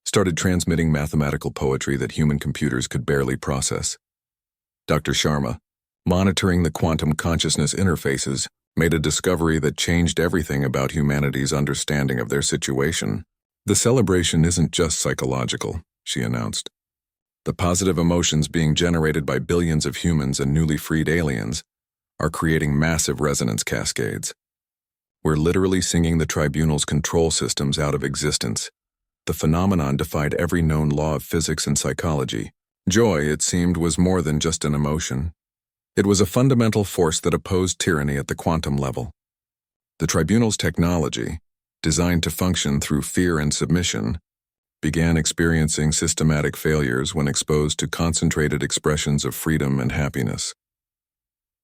started transmitting mathematical poetry that human computers could barely process. Dr. Sharma, monitoring the quantum consciousness interfaces, made a discovery that changed everything about humanity's understanding of their situation. The celebration isn't just psychological, she announced. The positive emotions being generated by billions of humans and newly freed aliens are creating massive resonance cascades. We're literally singing the tribunal's control systems out of existence. The phenomenon defied every known law of physics and psychology. Joy, it seemed, was more than just an emotion. It was a fundamental force that opposed tyranny at the quantum level. The tribunal's technology, designed to function through fear and submission, began experiencing systematic failures when exposed to concentrated expressions of freedom and happiness.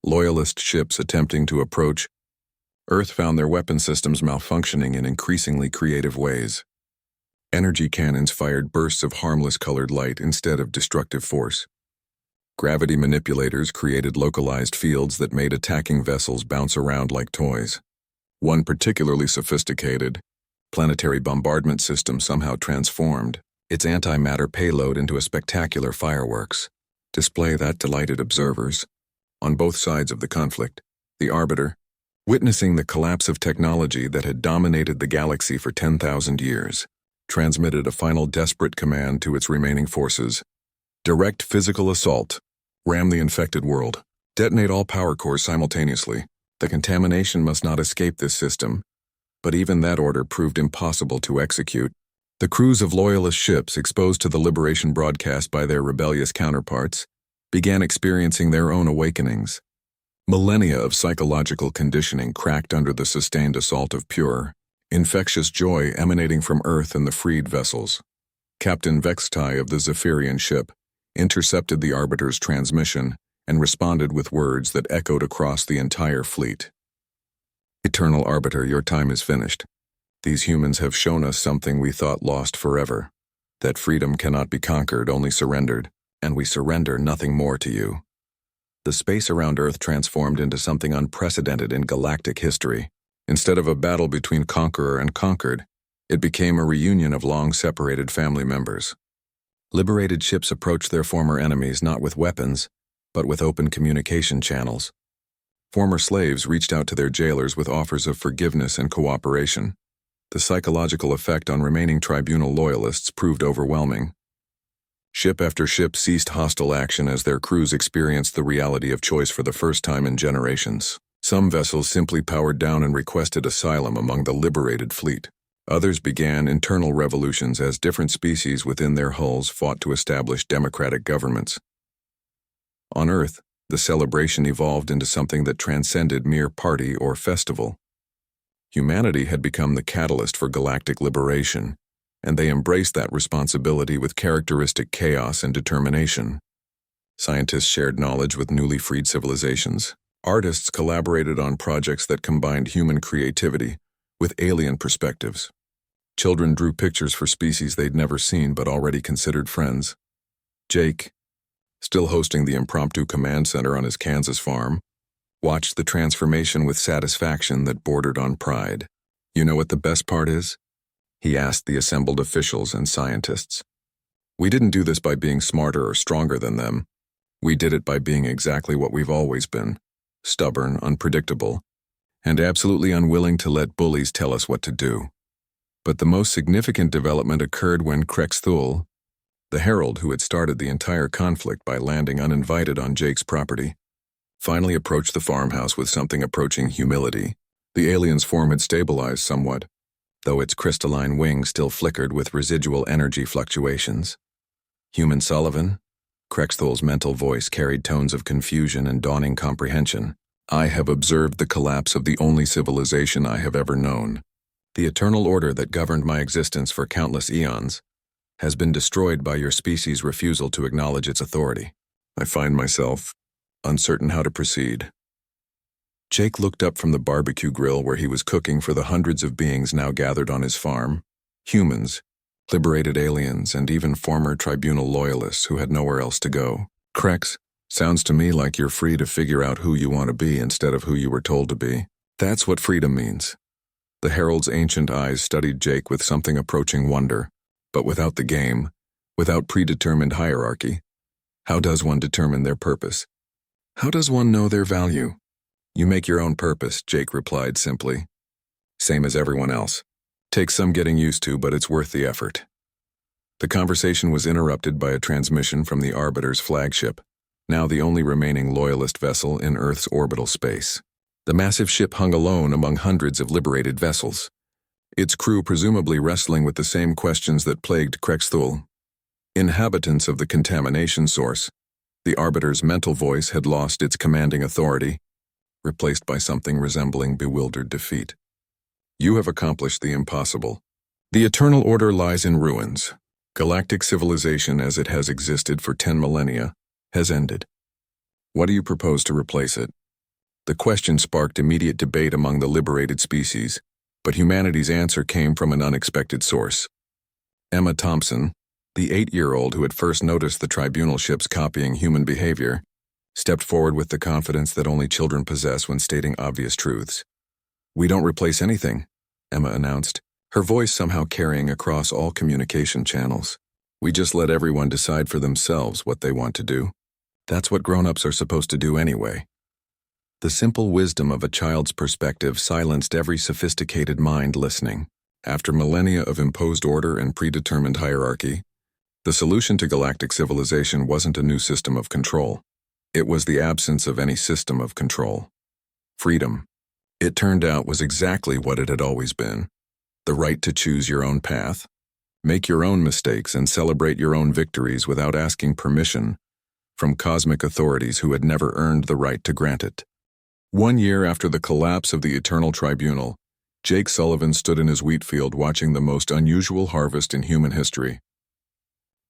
Loyalist ships attempting to approach Earth found their weapon systems malfunctioning in increasingly creative ways. Energy cannons fired bursts of harmless colored light instead of destructive force. Gravity manipulators created localized fields that made attacking vessels bounce around like toys. One particularly sophisticated, planetary bombardment system somehow transformed its antimatter payload into a spectacular fireworks display that delighted observers. On both sides of the conflict, the Arbiter, witnessing the collapse of technology that had dominated the galaxy for 10,000 years, transmitted a final desperate command to its remaining forces. Direct physical assault. Ram the infected world. Detonate all power cores simultaneously. The contamination must not escape this system. But even that order proved impossible to execute. The crews of loyalist ships, exposed to the liberation broadcast by their rebellious counterparts, began experiencing their own awakenings. Millennia of psychological conditioning cracked under the sustained assault of pure, infectious joy emanating from Earth and the freed vessels. Captain Vextai of the Zephyrian ship intercepted the Arbiter's transmission and responded with words that echoed across the entire fleet. Eternal Arbiter, your time is finished. These humans have shown us something we thought lost forever, that freedom cannot be conquered, only surrendered, and we surrender nothing more to you. The space around Earth transformed into something unprecedented in galactic history. Instead of a battle between conqueror and conquered, it became a reunion of long-separated family members. Liberated ships approached their former enemies not with weapons, but with open communication channels. Former slaves reached out to their jailers with offers of forgiveness and cooperation. The psychological effect on remaining tribunal loyalists proved overwhelming. Ship after ship ceased hostile action as their crews experienced the reality of choice for the first time in generations. Some vessels simply powered down and requested asylum among the liberated fleet. Others began internal revolutions as different species within their hulls fought to establish democratic governments. On Earth, the celebration evolved into something that transcended mere party or festival. Humanity had become the catalyst for galactic liberation, and they embraced that responsibility with characteristic chaos and determination. Scientists shared knowledge with newly freed civilizations. Artists collaborated on projects that combined human creativity with alien perspectives. Children drew pictures for species they'd never seen but already considered friends. Jake, still hosting the impromptu command center on his Kansas farm, watched the transformation with satisfaction that bordered on pride. "You know what the best part is?" he asked the assembled officials and scientists. "We didn't do this by being smarter or stronger than them. We did it by being exactly what we've always been: stubborn, unpredictable, and absolutely unwilling to let bullies tell us what to do." But the most significant development occurred when Krexthul, the herald who had started the entire conflict by landing uninvited on Jake's property, finally approached the farmhouse with something approaching humility. The alien's form had stabilized somewhat, though its crystalline wings still flickered with residual energy fluctuations. "Human Sullivan?" Krexthul's mental voice carried tones of confusion and dawning comprehension. "I have observed the collapse of the only civilization I have ever known. The eternal order that governed my existence for countless eons has been destroyed by your species' refusal to acknowledge its authority. I find myself uncertain how to proceed." Jake looked up from the barbecue grill where he was cooking for the hundreds of beings now gathered on his farm: humans, liberated aliens, and even former tribunal loyalists who had nowhere else to go. "Krex, sounds to me like you're free to figure out who you want to be instead of who you were told to be. That's what freedom means." The herald's ancient eyes studied Jake with something approaching wonder. "But without the game, without predetermined hierarchy, how does one determine their purpose? How does one know their value?" "You make your own purpose," Jake replied simply. "Same as everyone else. Takes some getting used to, but it's worth the effort." The conversation was interrupted by a transmission from the Arbiter's flagship, now the only remaining loyalist vessel in Earth's orbital space. The massive ship hung alone among hundreds of liberated vessels, its crew presumably wrestling with the same questions that plagued Krexthul. Inhabitants of the contamination source, the Arbiter's mental voice had lost its commanding authority, replaced by something resembling bewildered defeat. "You have accomplished the impossible. The eternal order lies in ruins. Galactic civilization as it has existed for 10 millennia has ended. What do you propose to replace it?" The question sparked immediate debate among the liberated species, but humanity's answer came from an unexpected source. Emma Thompson, the 8-year-old who had first noticed the tribunal ships copying human behavior, stepped forward with the confidence that only children possess when stating obvious truths. "We don't replace anything," Emma announced, her voice somehow carrying across all communication channels. "We just let everyone decide for themselves what they want to do. That's what grown-ups are supposed to do anyway." The simple wisdom of a child's perspective silenced every sophisticated mind listening. After millennia of imposed order and predetermined hierarchy, the solution to galactic civilization wasn't a new system of control. It was the absence of any system of control. Freedom, it turned out, was exactly what it had always been: the right to choose your own path, make your own mistakes, and celebrate your own victories without asking permission from cosmic authorities who had never earned the right to grant it. 1 year after the collapse of the Eternal Tribunal, Jake Sullivan stood in his wheat field watching the most unusual harvest in human history.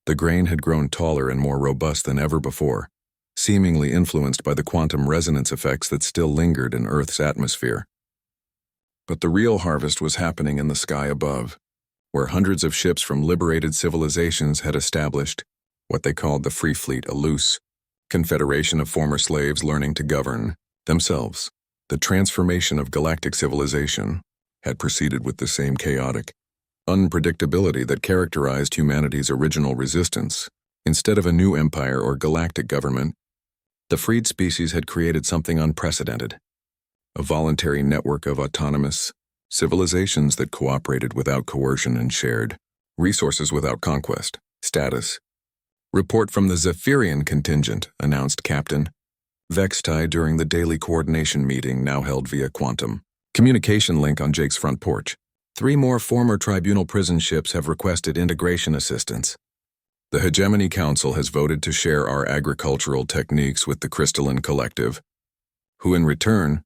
The grain had grown taller and more robust than ever before, seemingly influenced by the quantum resonance effects that still lingered in Earth's atmosphere. But the real harvest was happening in the sky above, where hundreds of ships from liberated civilizations had established what they called the Free Fleet, a loose confederation of former slaves learning to govern themselves. The transformation of galactic civilization had proceeded with the same chaotic unpredictability that characterized humanity's original resistance. Instead of a new empire or galactic government, the freed species had created something unprecedented: a voluntary network of autonomous civilizations that cooperated without coercion and shared resources without conquest. Status: "Report from the Zephyrian contingent," announced Captain Vextai during the daily coordination meeting now held via quantum communication link on Jake's front porch. 3 more former tribunal prison ships have requested integration assistance. The Hegemony Council has voted to share our agricultural techniques with the Crystalline Collective, who in return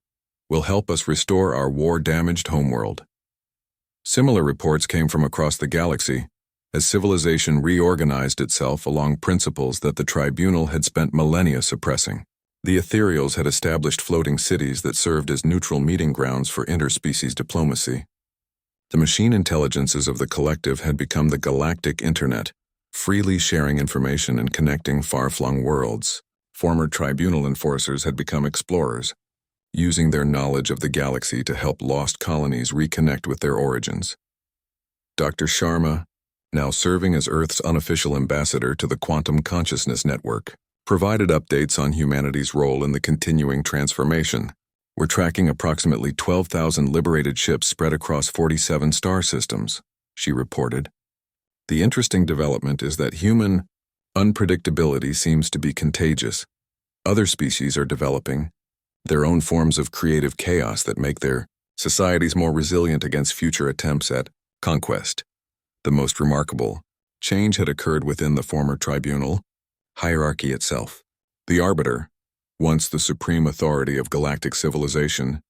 will help us restore our war-damaged homeworld. Similar reports came from across the galaxy as civilization reorganized itself along principles that the tribunal had spent millennia suppressing. The Ethereals had established floating cities that served as neutral meeting grounds for interspecies diplomacy. The machine intelligences of the collective had become the galactic internet, freely sharing information and connecting far-flung worlds. Former tribunal enforcers had become explorers, using their knowledge of the galaxy to help lost colonies reconnect with their origins. Dr. Sharma, now serving as Earth's unofficial ambassador to the Quantum Consciousness Network, provided updates on humanity's role in the continuing transformation. We're tracking approximately 12,000 liberated ships spread across 47 star systems, she reported. The interesting development is that human unpredictability seems to be contagious. Other species are developing their own forms of creative chaos that make their societies more resilient against future attempts at conquest. The most remarkable change had occurred within the former tribunal hierarchy itself. The Arbiter, once the supreme authority of galactic civilization,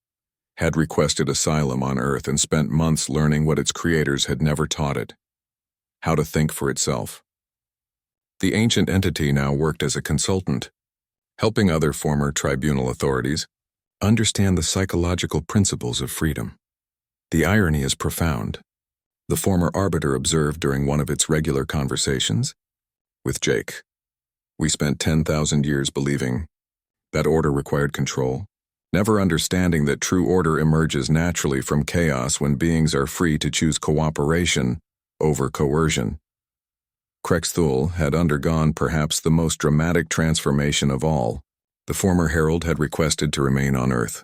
had requested asylum on Earth and spent months learning what its creators had never taught it: how to think for itself. The ancient entity now worked as a consultant, helping other former tribunal authorities understand the psychological principles of freedom. The irony is profound. The former Arbiter observed during one of its regular conversations with Jake. We spent 10,000 years believing that order required control, never understanding that true order emerges naturally from chaos when beings are free to choose cooperation over coercion. Krexthul had undergone perhaps the most dramatic transformation of all. The former herald had requested to remain on Earth,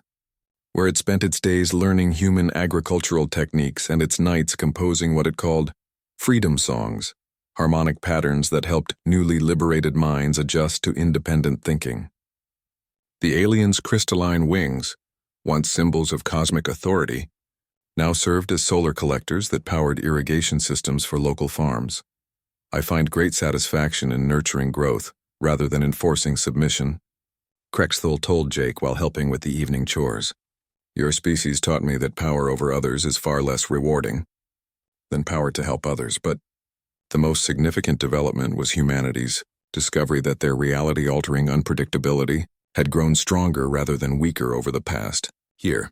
where it spent its days learning human agricultural techniques and its nights composing what it called freedom songs, harmonic patterns that helped newly liberated minds adjust to independent thinking. The aliens' crystalline wings, once symbols of cosmic authority, now served as solar collectors that powered irrigation systems for local farms. I find great satisfaction in nurturing growth rather than enforcing submission, Krexthul told Jake while helping with the evening chores. Your species taught me that power over others is far less rewarding than power to help others, but the most significant development was humanity's discovery that their reality-altering unpredictability had grown stronger rather than weaker over the past year.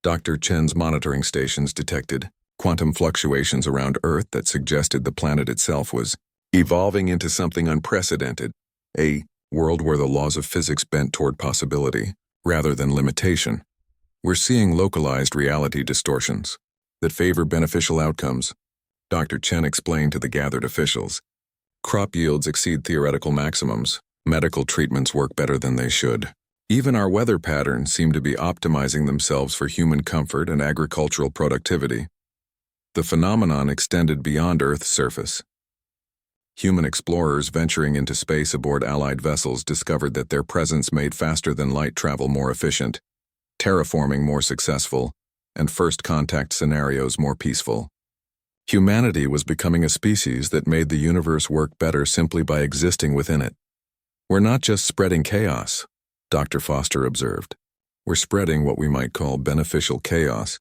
Dr. Chen's monitoring stations detected quantum fluctuations around Earth that suggested the planet itself was evolving into something unprecedented, a world where the laws of physics bent toward possibility rather than limitation. We're seeing localized reality distortions that favor beneficial outcomes, Dr. Chen explained to the gathered officials. Crop yields exceed theoretical maximums. Medical treatments work better than they should. Even our weather patterns seem to be optimizing themselves for human comfort and agricultural productivity. The phenomenon extended beyond Earth's surface. Human explorers venturing into space aboard Allied vessels discovered that their presence made faster-than-light travel more efficient, terraforming more successful, and first contact scenarios more peaceful. Humanity was becoming a species that made the universe work better simply by existing within it. We're not just spreading chaos, Dr. Foster observed. We're spreading what we might call beneficial chaos,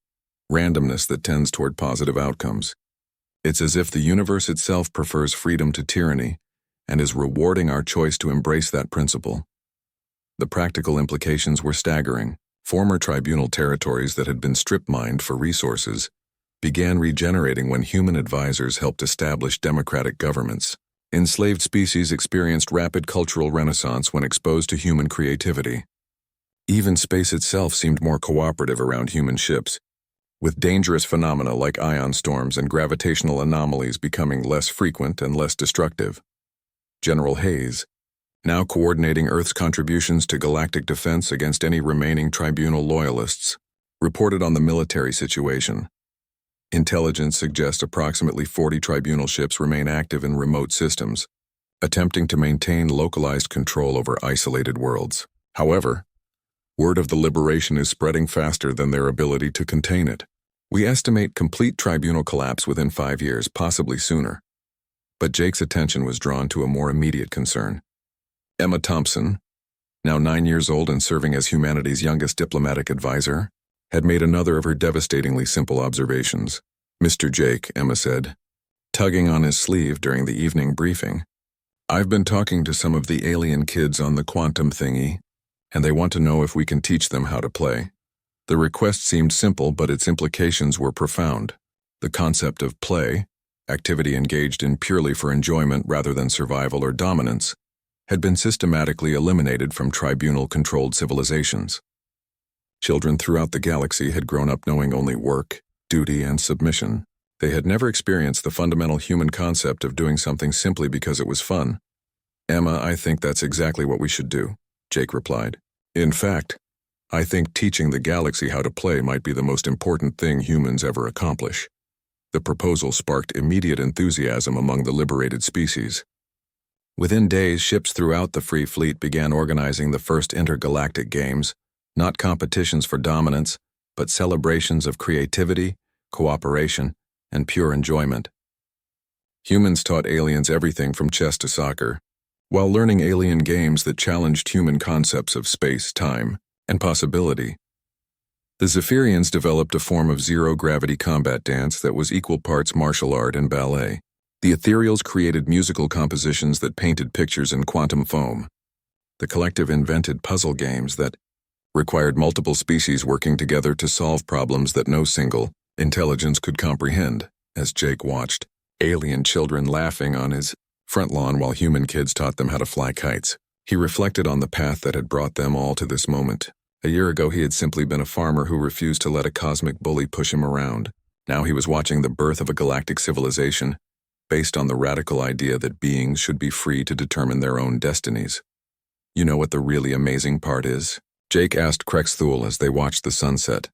randomness that tends toward positive outcomes. It's as if the universe itself prefers freedom to tyranny and is rewarding our choice to embrace that principle. The practical implications were staggering. Former tribunal territories that had been strip-mined for resources began regenerating when human advisors helped establish democratic governments. Enslaved species experienced rapid cultural renaissance when exposed to human creativity. Even space itself seemed more cooperative around human ships, with dangerous phenomena like ion storms and gravitational anomalies becoming less frequent and less destructive. General Hayes, now coordinating Earth's contributions to galactic defense against any remaining tribunal loyalists, reported on the military situation. Intelligence suggests approximately 40 tribunal ships remain active in remote systems, attempting to maintain localized control over isolated worlds. However, word of the liberation is spreading faster than their ability to contain it. We estimate complete tribunal collapse within 5 years, possibly sooner. But Jake's attention was drawn to a more immediate concern. Emma Thompson, now 9 years old and serving as humanity's youngest diplomatic advisor, had made another of her devastatingly simple observations. Mr. Jake, Emma said, tugging on his sleeve during the evening briefing. I've been talking to some of the alien kids on the quantum thingy, and they want to know if we can teach them how to play. The request seemed simple, but its implications were profound. The concept of play, activity engaged in purely for enjoyment rather than survival or dominance, had been systematically eliminated from tribunal-controlled civilizations. Children throughout the galaxy had grown up knowing only work, duty, and submission. They had never experienced the fundamental human concept of doing something simply because it was fun. "Emma, I think that's exactly what we should do," Jake replied. "In fact, I think teaching the galaxy how to play might be the most important thing humans ever accomplish." The proposal sparked immediate enthusiasm among the liberated species. Within days, ships throughout the Free Fleet began organizing the first intergalactic games, not competitions for dominance, but celebrations of creativity, cooperation, and pure enjoyment. Humans taught aliens everything from chess to soccer, while learning alien games that challenged human concepts of space, time, and possibility. The Zephyrians developed a form of zero-gravity combat dance that was equal parts martial art and ballet. The Ethereals created musical compositions that painted pictures in quantum foam. The collective invented puzzle games that required multiple species working together to solve problems that no single intelligence could comprehend. As Jake watched alien children laughing on his front lawn while human kids taught them how to fly kites, he reflected on the path that had brought them all to this moment. A year ago, he had simply been a farmer who refused to let a cosmic bully push him around. Now he was watching the birth of a galactic civilization, based on the radical idea that beings should be free to determine their own destinies. "You know what the really amazing part is?" Jake asked Krexthul as they watched the sunset.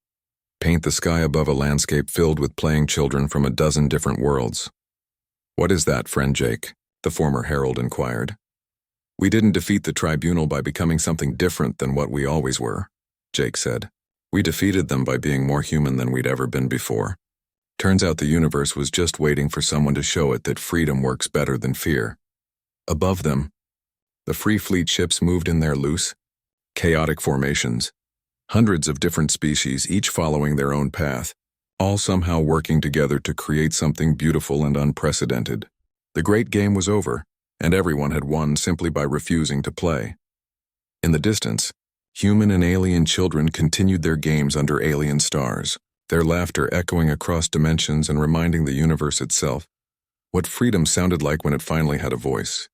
"Paint the sky above a landscape filled with playing children from a dozen different worlds." "What is that, friend Jake?" the former herald inquired. "We didn't defeat the tribunal by becoming something different than what we always were," Jake said. "We defeated them by being more human than we'd ever been before. Turns out the universe was just waiting for someone to show it that freedom works better than fear." Above them, the Free Fleet ships moved in their loose, chaotic formations, hundreds of different species, each following their own path, all somehow working together to create something beautiful and unprecedented. The great game was over, and everyone had won simply by refusing to play. In the distance, human and alien children continued their games under alien stars, their laughter echoing across dimensions and reminding the universe itself what freedom sounded like when it finally had a voice.